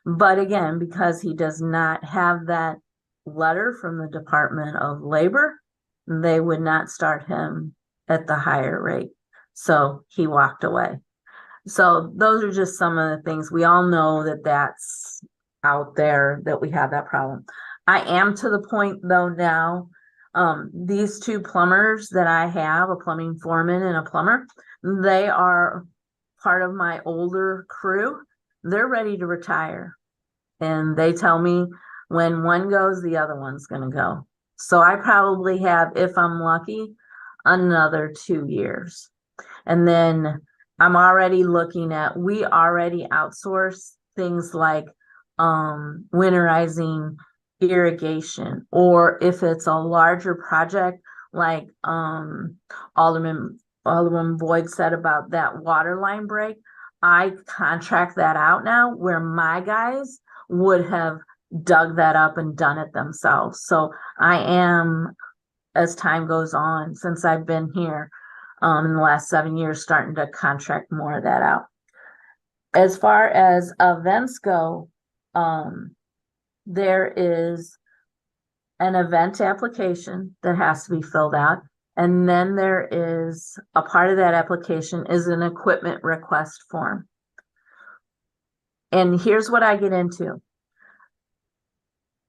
but again, because he does not have that letter from the Department of Labor, they would not start him at the higher rate. So he walked away. So those are just some of the things. We all know that that's out there, that we have that problem. I am to the point though now, these 2 plumbers that I have, a plumbing foreman and a plumber, they are part of my older crew. They're ready to retire. And they tell me when one goes, the other one's going to go. So I probably have, if I'm lucky, another 2 years. And then I'm already looking at, we already outsource things like winterizing irrigation, or if it's a larger project like Alderman Boyd said about that water line break, I contract that out now, where my guys would have dug that up and done it themselves. So I am, as time goes on, since I've been here in the last 7 years, starting to contract more of that out. As far as events go, there is an event application that has to be filled out. And then there is a part of that application is an equipment request form. And here's what I get into.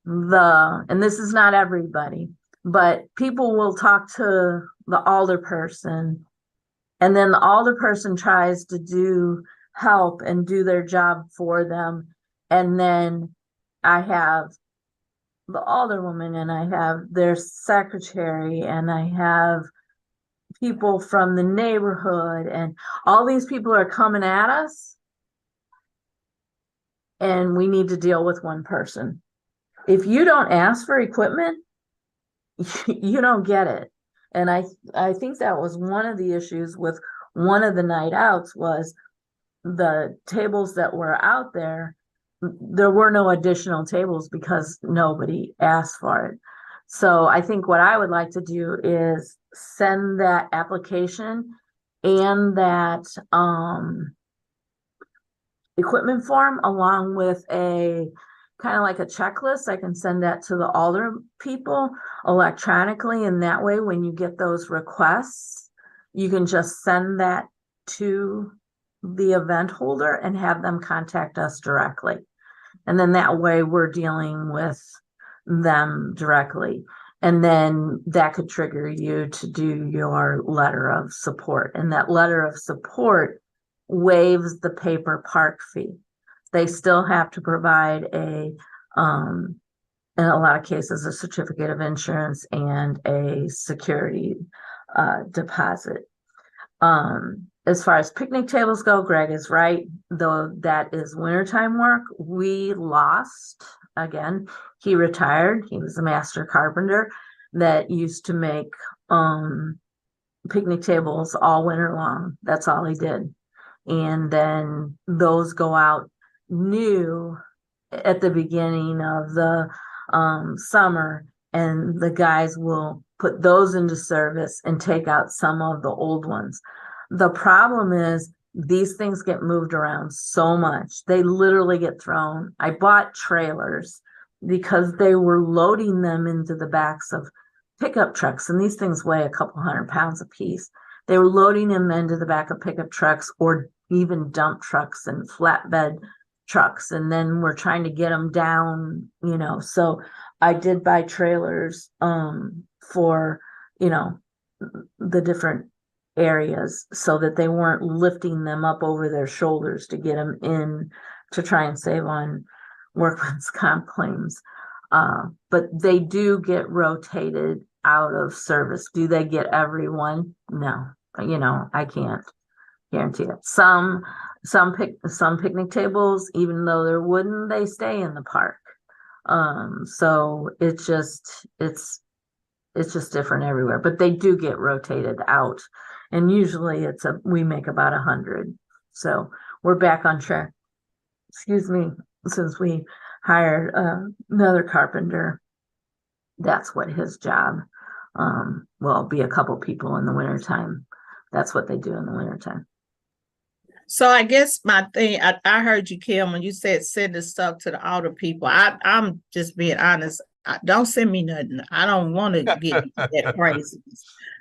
And this is not everybody, but people will talk to the alderperson, and then the alderperson tries to help and do their job for them. And then I have the alderwoman, and I have their secretary, and I have people from the neighborhood, and all these people are coming at us, and we need to deal with one person. If you don't ask for equipment, you don't get it. And I think that was one of the issues with one of the night outs, was the tables that were out there. There were no additional tables because nobody asked for it. So I think what I would like to do is send that application and that equipment form along with a kind of like a checklist. I can send that to the alder people electronically, and that way when you get those requests, you can just send that to the event holder and have them contact us directly. And then that way we're dealing with them directly. And then that could trigger you to do your letter of support. And that letter of support waives the paper park fee. They still have to provide in a lot of cases, a certificate of insurance and a security deposit. As far as picnic tables go, Greg is right, though that is wintertime work. We lost, again, he retired. He was a master carpenter that used to make picnic tables all winter long. That's all he did. And then those go out new at the beginning of the summer, and the guys will put those into service and take out some of the old ones. The problem is these things get moved around so much. They literally get thrown. I bought trailers because they were loading them into the backs of pickup trucks, and these things weigh a couple 100 pounds a piece. They were loading them into the back of pickup trucks or even dump trucks and flatbed trucks, and then we're trying to get them down, so I did buy trailers for the different areas so that they weren't lifting them up over their shoulders to get them in to try and save on workman's comp claims. But they do get rotated out of service. Do they get everyone? No, I can't guarantee it. Some picnic tables, even though they're wooden, they stay in the park. So it's just different everywhere, but they do get rotated out. And usually we make about 100. So we're back on track. Excuse me, since we hired another carpenter, that's what his job will be. A couple people in the wintertime. That's what they do in the wintertime. So I guess my thing, I heard you, Kim, when you said send the stuff to the older people. I'm just being honest. Don't send me nothing. I don't want to get that crazy.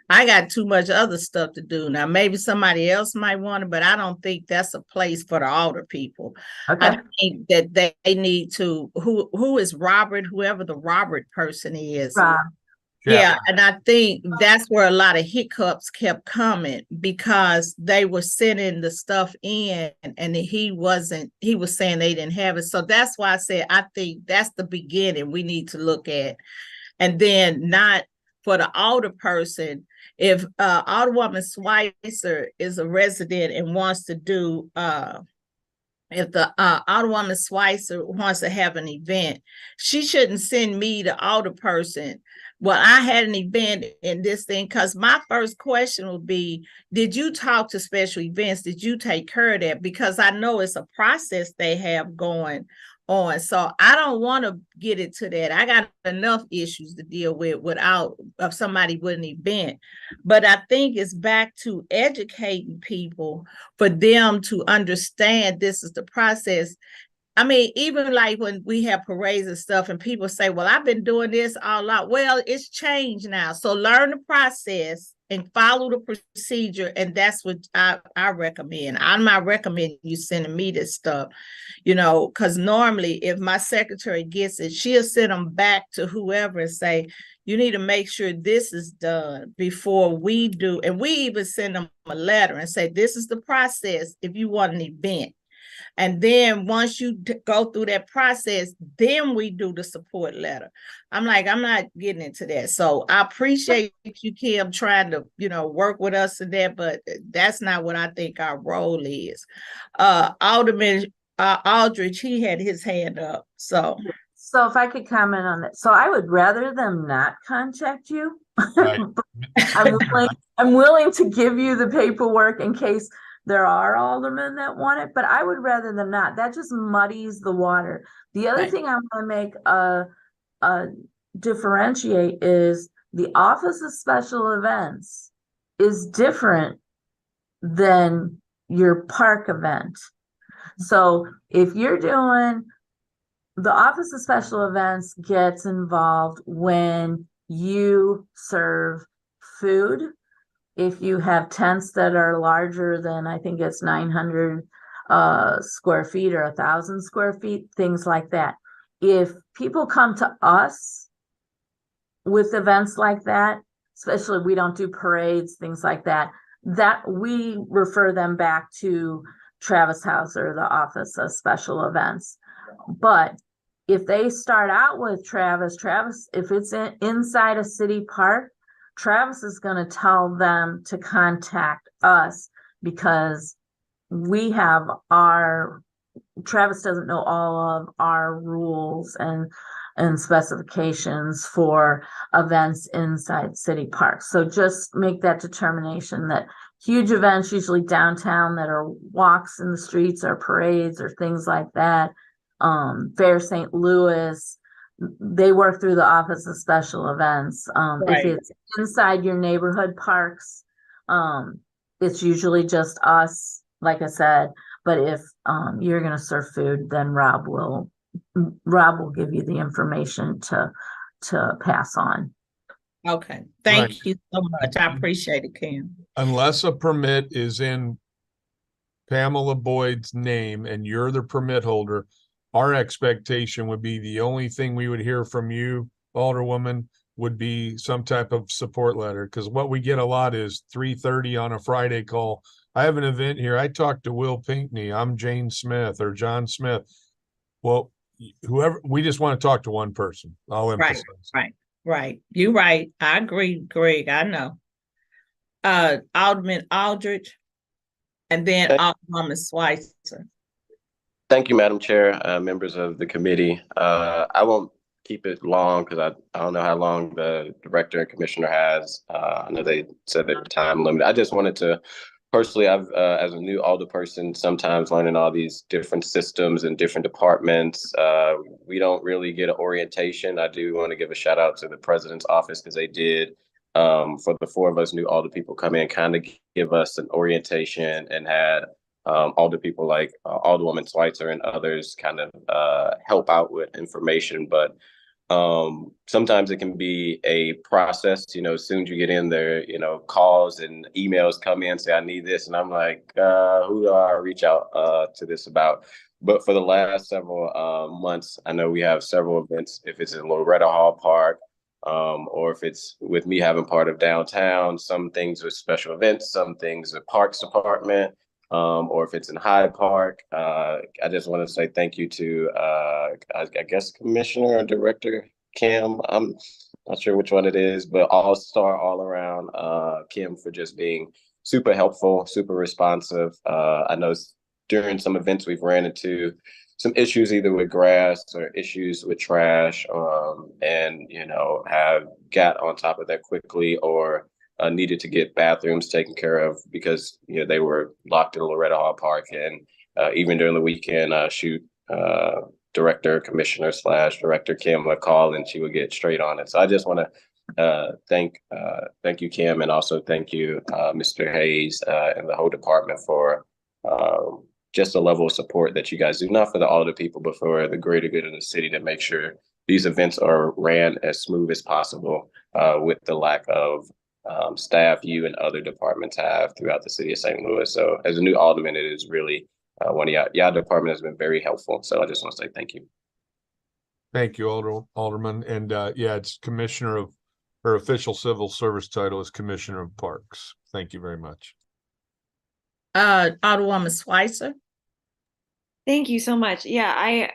I got too much other stuff to do. Now, maybe somebody else might want it, but I don't think that's a place for the older people. Okay. I think that they need to, who is Robert, whoever the Robert person is. Rob. Yeah, and I think that's where a lot of hiccups kept coming because they were sending the stuff in and he was saying they didn't have it. So that's why I said, I think that's the beginning we need to look at. And then not for the older person, if Alderwoman Schweitzer is a resident and wants to do, if the Alderwoman Schweitzer wants to have an event, she shouldn't send me the older person. Well, I had an event in this thing, because my first question would be, did you talk to special events? Did you take care of that? Because I know it's a process they have going on. So I don't want to get into that. I got enough issues to deal with without somebody with an event. But I think it's back to educating people for them to understand this is the process. I mean, even like when we have parades and stuff and people say, well, I've been doing this all out. Well, it's changed now. So learn the process and follow the procedure. And that's what I recommend. I'm not recommending you sending me this stuff, because normally if my secretary gets it, she'll send them back to whoever and say, you need to make sure this is done before we do. And we even send them a letter and say, this is the process if you want an event. And then once you go through that process, then we do the support letter. I'm not getting into that. So I appreciate you, Kim, trying to, work with us in that, but that's not what I think our role is. Alderman Aldridge, he had his hand up. So if I could comment on that. So I would rather them not contact you. Right. I'm willing to give you the paperwork in case there are aldermen that want it, but I would rather them not. That just muddies the water. The other thing I want to make differentiate is the Office of Special Events is different than your park event. So if you're doing the Office of Special Events gets involved when you serve food if you have tents that are larger than, I think it's 900 square feet or 1,000 square feet, things like that. If people come to us with events like that, especially we don't do parades, things like that, that we refer them back to Travis House or the Office of Special Events. But if they start out with Travis, if it's inside a city park, Travis is going to tell them to contact us because we have Travis doesn't know all of our rules and specifications for events inside city parks. So just make that determination that huge events, usually downtown, that are walks in the streets or parades or things like that, Fair St. Louis, they work through the Office of Special Events. Right. If it's inside your neighborhood parks, it's usually just us, like I said. But if you're going to serve food, then Rob will give you the information to pass on. Okay, thank Right. you so much. I appreciate it, Kim. Unless a permit is in Pamela Boyd's name and you're the permit holder, our expectation would be the only thing we would hear from you, Alderwoman, would be some type of support letter. Because what we get a lot is 3:30 on a Friday call. I have an event here. I talked to Will Pinkney. I'm Jane Smith or John Smith. Well, whoever, we just want to talk to one person. I'll emphasize. Right. You're right. I agree, Greg. I know. Alderman Aldridge, and then Alderwoman Schweitzer. Thank you, Madam Chair, members of the committee. I won't keep it long because I don't know how long the director and commissioner has. I know they said their time limit. I just wanted to personally, I've as a new alderperson, sometimes learning all these different systems and different departments, we don't really get an orientation. I do want to give a shout out to the president's office because they did, for the 4 of us new alder people come in, kind of give us an orientation and had alder people like Alderwoman Schweitzer and others kind of help out with information. But sometimes it can be a process, as soon as you get in there, calls and emails come in, say, I need this. And I'm like, who do I reach out to this about? But for the last several months, I know we have several events, if it's in Loretta Hall Park, or if it's with me having part of downtown, some things with special events, some things with Parks Department, or if it's in Hyde Park. I just want to say thank you to, I guess, Commissioner or Director Kim. I'm not sure which one it is, but all-star all around, Kim, for just being super helpful, super responsive. I know during some events we've ran into some issues either with grass or issues with trash, and, have got on top of that quickly or needed to get bathrooms taken care of because they were locked in Loretta Hall Park. And even during the weekend, Commissioner / Director Kim would call and she would get straight on it. So I just want to thank you, Kim, and also thank you, Mr. Hayes, and the whole department for just the level of support that you guys do, not for the alder people, but for the greater good of the city, to make sure these events are ran as smooth as possible with the lack of staff you and other departments have throughout the city of St. Louis. So as a new alderman, it is really one of y'all department has been very helpful. So I just want to say thank you. Thank you, Alderman. And it's Commissioner of, her official civil service title is Commissioner of Parks. Thank you very much. Alderwoman Schweitzer. Thank you so much. Yeah,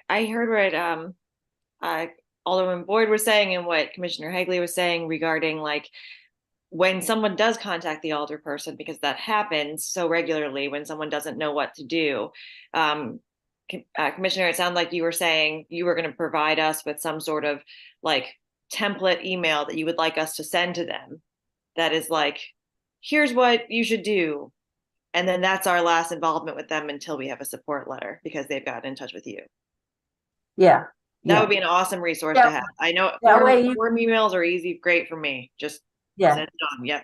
I heard what Alderman Boyd was saying and what Commissioner Hagley was saying regarding when someone does contact the alder person, because that happens so regularly when someone doesn't know what to do. Commissioner, it sounded like you were saying you were going to provide us with some sort of template email that you would like us to send to them. That is here's what you should do. And then that's our last involvement with them until we have a support letter because they've gotten in touch with you. Yeah. That would be an awesome resource to have. I know form emails are easy, great for me. Just send it on. Yeah.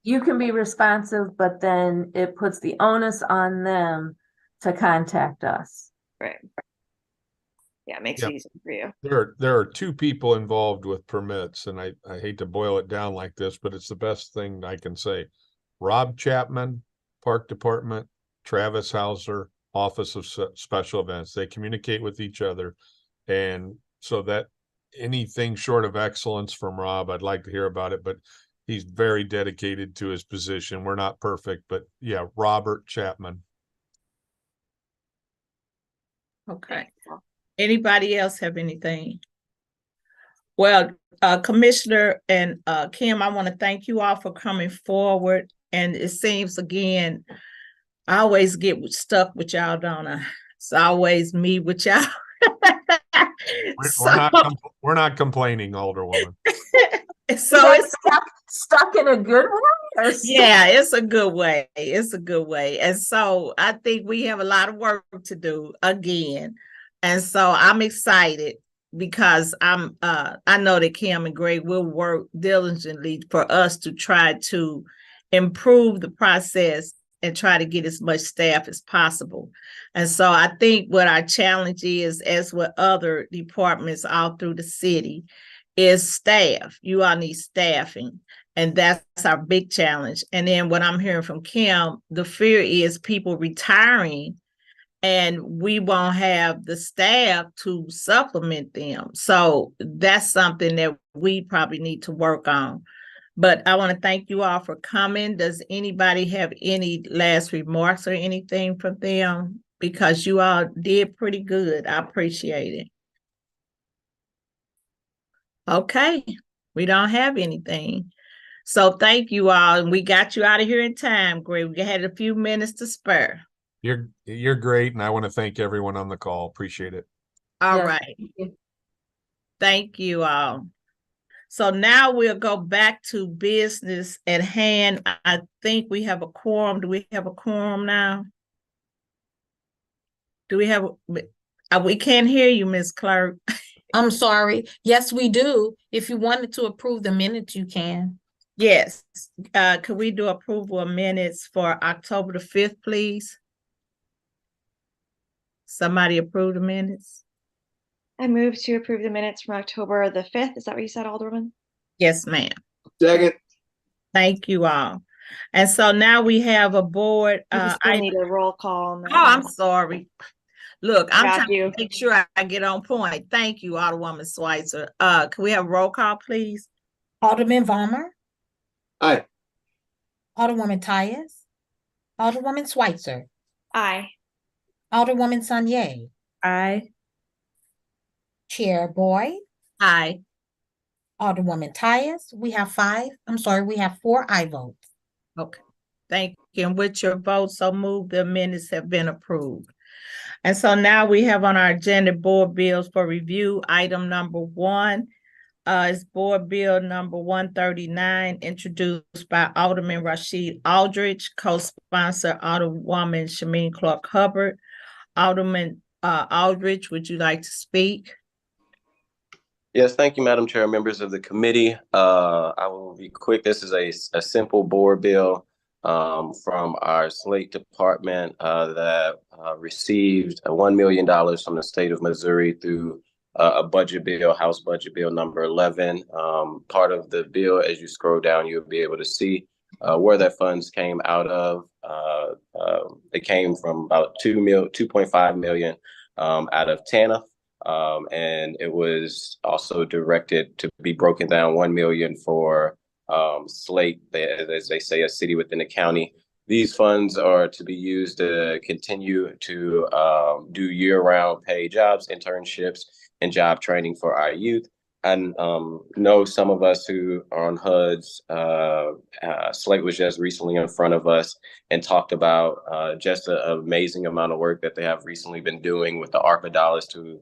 You can be responsive, but then it puts the onus on them to contact us. Right. Yeah, it makes it easy for you. There are 2 people involved with permits, and I hate to boil it down like this, but it's the best thing I can say. Rob Chapman, Park Department, Travis Hauser, Office of Special Events. They communicate with each other. And so that anything short of excellence from Rob, I'd like to hear about it, but he's very dedicated to his position. We're not perfect, but yeah, Robert Chapman. Okay. Anybody else have anything? Well, Commissioner and Kim, I want to thank you all for coming forward. And it seems again, I always get stuck with y'all, don't I? It's always me with y'all. We're not complaining, Alderwoman. So it's stuck in a good way? yeah, it's a good way. It's a good way. And so I think we have a lot of work to do again. And so I'm excited because I know that Kim and Greg will work diligently for us to try to improve the process and try to get as much staff as possible. And so I think what our challenge is, as with other departments all through the city, is staff. You all need staffing. And that's our big challenge. And then what I'm hearing from Kim, the fear is people retiring and we won't have the staff to supplement them. So that's something that we probably need to work on. But I want to thank you all for coming. Does anybody have any last remarks or anything from them? Because you all did pretty good. I appreciate it. Okay, we don't have anything. So thank you all. And we got you out of here in time, Greg. We had a few minutes to spare. You're great. And I want to thank everyone on the call. Appreciate it. All Yeah. right. Thank you all. So now we'll go back to business at hand. I think we have a quorum. Do we have a quorum now? Do we have, we can't hear you, Ms. Clerk. I'm sorry. Yes, we do. If you wanted to approve the minutes, you can. Yes. Could we do approval of minutes for October the 5th, please? Somebody approve the minutes? I move to approve the minutes from October the 5th. Is that what you said, Alderman? Yes, ma'am. Second. Thank you all. And so now we have a board. I need a roll call. On that Oh, I'm one. sorry. Look, I'm Got trying you. to make sure I get on point. Thank you, Alderwoman Schweitzer. Can we have roll call, please? Alderman Vollmer, Aye. Alderwoman Tyus, Alderwoman Schweitzer, Aye. Alderwoman Sanye, Aye. Chair Boyd, Aye. Alderwoman Tyus. We have 4 aye votes. Okay. Thank you. And with your vote, so moved, the minutes have been approved. And so now we have on our agenda board bills for review. Item number 1 is Board Bill number 139, introduced by Alderman Rashid Aldridge, co-sponsor Alderwoman Shameen Clark Hubbard. Alderman Aldridge, would you like to speak? Yes, thank you, Madam Chair, members of the committee. I will be quick. This is a simple board bill from our slate department that received $1 million from the state of Missouri through a budget bill, House Budget Bill number 11. Part of the bill, as you scroll down, you'll be able to see where that funds came out of. It came from about 2.5 million out of TANF. And it was also directed to be broken down 1 million for Slate, as they say, a city within a county. These funds are to be used to continue to do year-round paid jobs, internships, and job training for our youth. And know some of us who are on HUDs, Slate was just recently in front of us and talked about just an amazing amount of work that they have recently been doing with the ARPA dollars to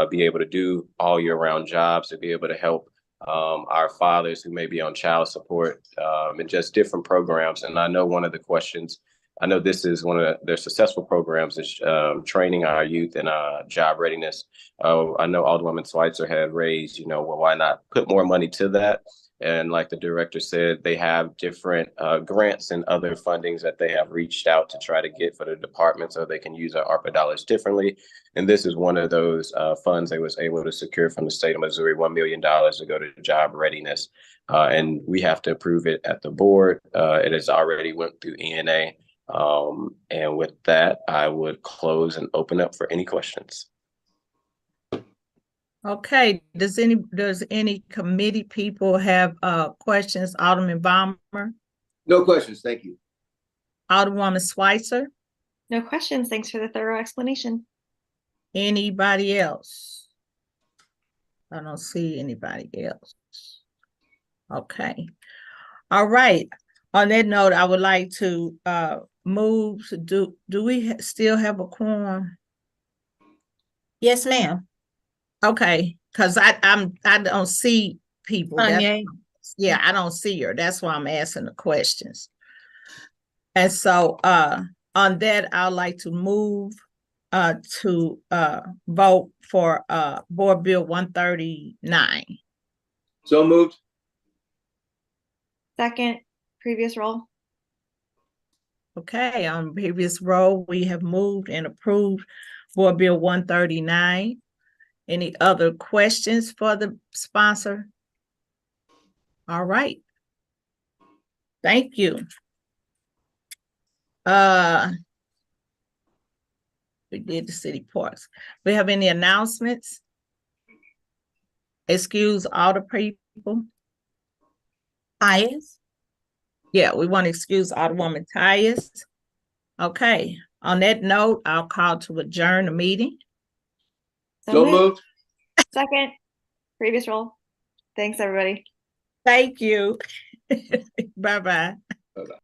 be able to do all year-round jobs, to be able to help our fathers who may be on child support and just different programs. And I know one of the questions, I know this is one of their successful programs, is training our youth in job readiness. I know Alderwoman Schweitzer had raised, well, why not put more money to that? And like the director said, they have different grants and other fundings that they have reached out to try to get for the department so they can use our ARPA dollars differently. And this is one of those funds they was able to secure from the state of Missouri, $1 million to go to job readiness. And we have to approve it at the board. It has already went through ENA. And with that, I would close and open up for any questions. Okay, does any committee people have questions? Alderman Balmer, No questions, thank you. Alderwoman Schweitzer, No questions. Thanks for the thorough explanation. anybody else? I don't see anybody else. Okay. All right. On that note, I would like to move to do we still have a quorum? Yes, ma'am. Okay, because I don't see people. Tanya. Yeah, I don't see her. That's why I'm asking the questions. And so on that, I'd like to move to vote for Board Bill 139. So moved. Second, previous roll. Okay, on previous roll, we have moved and approved Board Bill 139. Any other questions for the sponsor? All right. Thank you. We did the city parks. We have any announcements? Excuse all the people. Ayes. Yeah, we want to excuse Alderwoman Tyus. Okay, on that note, I'll call to adjourn the meeting. So moved. Second, previous roll. Thanks, everybody. Thank you. Bye-bye. Bye-bye.